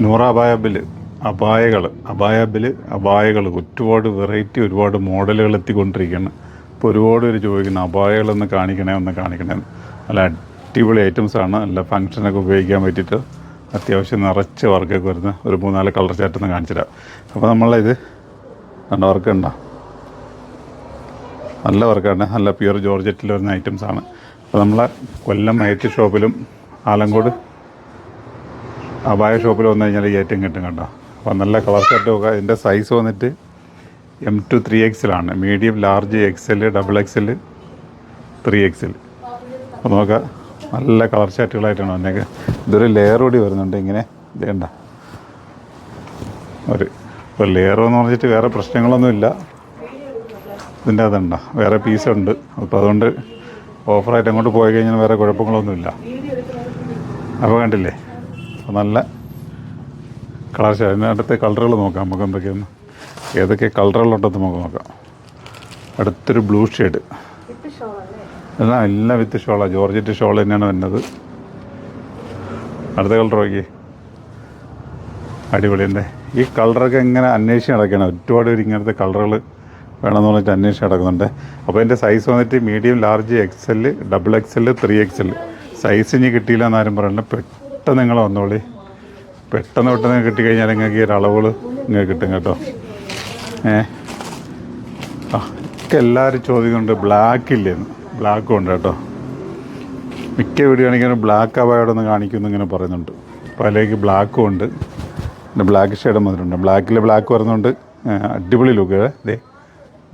നൂറ അബായകൾ ഒരുപാട് വെറൈറ്റി ഒരുപാട് മോഡലുകൾ എത്തിക്കൊണ്ടിരിക്കുകയാണ്. ഇപ്പോൾ ഒരുപാട് പേര് ചോദിക്കുന്നു അബായകളൊന്ന് കാണിക്കണേ നല്ല അടിപൊളി ഐറ്റംസാണ്. നല്ല ഫങ്ഷനൊക്കെ ഉപയോഗിക്കാൻ പറ്റിയിട്ട് അത്യാവശ്യം നിറച്ച് വർക്കൊക്കെ വരുന്ന ഒരു 3-4 കളർ ചാറ്റൊന്ന് കാണിച്ചിടാം. അപ്പോൾ നമ്മളിത് കണ്ട വർക്ക് ഉണ്ടോ, നല്ല വർക്കാണ്, നല്ല പ്യുവർ ജോർജറ്റിൽ വരുന്ന ഐറ്റംസാണ്. അപ്പോൾ നമ്മളെ കൊല്ലം ഐറ്റ് ഷോപ്പിലും ആലങ്കോട് അബായ ഷോപ്പിൽ വന്നു കഴിഞ്ഞാൽ ഈ ഐറ്റം കിട്ടും കേട്ടോ. അപ്പോൾ നല്ല കളർ ചാർട്ട് നോക്കുക. ഇതിൻ്റെ സൈസ് വന്നിട്ട് M2 3XL ആണ്. Medium, large, XL, XXL, 3XL. അപ്പോൾ നോക്കുക, നല്ല കളർ ചാർട്ടുകളായിട്ടാണ് വന്നേക്കുക. ഇതൊരു ലെയർ കൂടി വരുന്നുണ്ട് ഇങ്ങനെ, വേണ്ട ഒരു ലെയർ എന്ന് പറഞ്ഞിട്ട് വേറെ പ്രശ്നങ്ങളൊന്നുമില്ല. ഇതിൻ്റെ അതുണ്ടോ വേറെ പീസുണ്ട്. അപ്പോൾ അതുകൊണ്ട് ഓഫറായിട്ട് അങ്ങോട്ട് പോയി കഴിഞ്ഞാൽ വേറെ കുഴപ്പങ്ങളൊന്നുമില്ല. അപ്പോൾ കണ്ടില്ലേ, അപ്പോൾ നല്ല കളർ ചാർട്ട്. ഇതിനടുത്ത് കളറുകൾ നോക്കാം നമുക്ക് എന്തൊക്കെയാണ്, ഏതൊക്കെ കളറുകളുണ്ടെന്ന് നമുക്ക് നോക്കാം. അടുത്തൊരു ബ്ലൂ ഷെയ്ഡ്, എല്ലാം വിത്ത് ഷോളാണ്, ജോർജറ്റ് ഷോൾ തന്നെയാണ് വരുന്നത്. അടുത്ത കളർ നോക്കി, അടിപൊളിയുണ്ട്. ഈ കളറൊക്കെ ഇങ്ങനെ അന്വേഷിച്ച് നടക്കുകയാണ്. ഒരുപാട് പേര് ഇങ്ങനത്തെ കളറുകൾ വേണമെന്ന് പറഞ്ഞിട്ട് അന്വേഷിച്ച് നടക്കുന്നുണ്ട്. അപ്പോൾ എൻ്റെ സൈസ് വന്നിട്ട് medium, large, XL, XXL, 3XL. Size ഇനി കിട്ടിയില്ല എന്നാരും പറയണ്ട, പെട്ടെന്ന് നിങ്ങൾ വന്നോളി. പെട്ടെന്ന് കിട്ടിക്കഴിഞ്ഞാൽ നിങ്ങൾക്ക് ഈ ഒരു അളവുകൾ നിങ്ങൾക്ക് കിട്ടും കേട്ടോ. ഒക്കെ എല്ലാവരും ചോദിക്കുന്നുണ്ട് ബ്ലാക്ക് ഇല്ലേന്ന്. ബ്ലാക്കും ഉണ്ട് കേട്ടോ. മിക്ക വീഡിയോ കാണിക്കാനും ബ്ലാക്ക് അബായോടൊന്ന് കാണിക്കുമെന്ന് ഇങ്ങനെ പറയുന്നുണ്ട്. അപ്പോൾ അതിലേക്ക് ബ്ലാക്കും ഉണ്ട്, പിന്നെ ബ്ലാക്ക് ഷെയ്ഡും വന്നിട്ടുണ്ട്. ബ്ലാക്കിൽ ബ്ലാക്ക് വരുന്നുണ്ട്. അടിപൊളി ലുക്ക് ദേ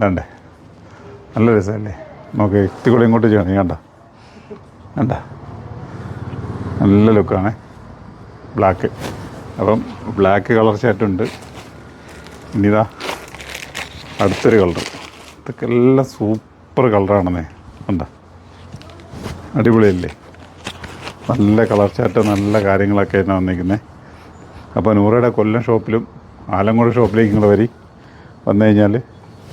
കണ്ടേ, നല്ല രസമല്ലേ. നമുക്ക് എത്തിക്കൂടെ ഇങ്ങോട്ട് ചെയ്യണം, കണ്ട നല്ല ലുക്കാണ് ബ്ലാക്ക്. അപ്പം ബ്ലാക്ക് കളർ ചാർട്ടുണ്ട്. ഇനിതാ അടുത്തൊരു കളർ. ഇതൊക്കെ എല്ലാം സൂപ്പർ കളറാണെന്നേ, കണ്ട അടിപൊളിയല്ലേ. നല്ല കളർ ചാർട്ട്, നല്ല കാര്യങ്ങളൊക്കെ ആയിരുന്നു വന്നിരിക്കുന്നത്. അപ്പോൾ നൂറയുടെ കൊല്ലം ഷോപ്പിലും ആലങ്കോട് ഷോപ്പിലേക്ക് നിങ്ങൾ വന്നു കഴിഞ്ഞാൽ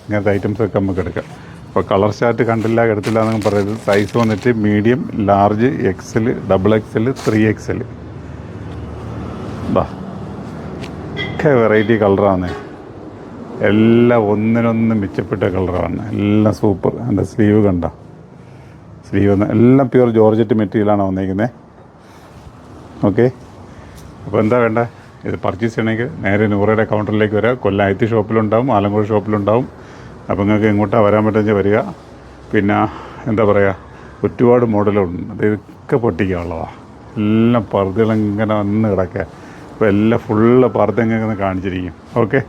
ഇങ്ങനത്തെ ഐറ്റംസൊക്കെ നമുക്ക് എടുക്കാം. അപ്പോൾ കളർ ചാർട്ട് കണ്ടില്ല എടുത്തില്ല എന്നൊക്കെ പറയുന്നത്. സൈസ് വന്നിട്ട് medium, large, XL, XXL, 3XL. ഒക്കെ വെറൈറ്റി കളറാണ്. എല്ലാം ഒന്നിനൊന്നും മെച്ചപ്പെട്ട കളറാണ്. എല്ലാം സൂപ്പർ. എൻ്റെ സ്ലീവ് കണ്ട, സ്ലീവ് എല്ലാം പ്യുവർ ജോർജറ്റ് മെറ്റീരിയലാണ് വന്നിരിക്കുന്നത്. ഓക്കെ, അപ്പോൾ എന്താ വേണ്ട, ഇത് പർച്ചേസ് ചെയ്യണമെങ്കിൽ നേരെ നൂറയുടെ കൗണ്ടറിലേക്ക് വരിക. കൊല്ലം ഐറ്റ് ഷോപ്പിലുണ്ടാവും, ആലങ്കോട് ഷോപ്പിലുണ്ടാവും. അപ്പോൾ നിങ്ങൾക്ക് എങ്ങോട്ടാണ് വരാൻ പറ്റുമെന്ന് വരിക. പിന്നെ എന്താ പറയുക, ഒരുപാട് മോഡലുണ്ട്. അതൊക്കെ പൊട്ടിക്കാനുള്ളതാണ്. എല്ലാം പർദ്ദകളിങ്ങനെ വന്ന് കിടക്കുക. അപ്പോൾ എല്ലാം ഫുള്ള് പർദ്ദ ഇങ്ങനെ കാണിച്ചിരിക്കും. ഓക്കെ.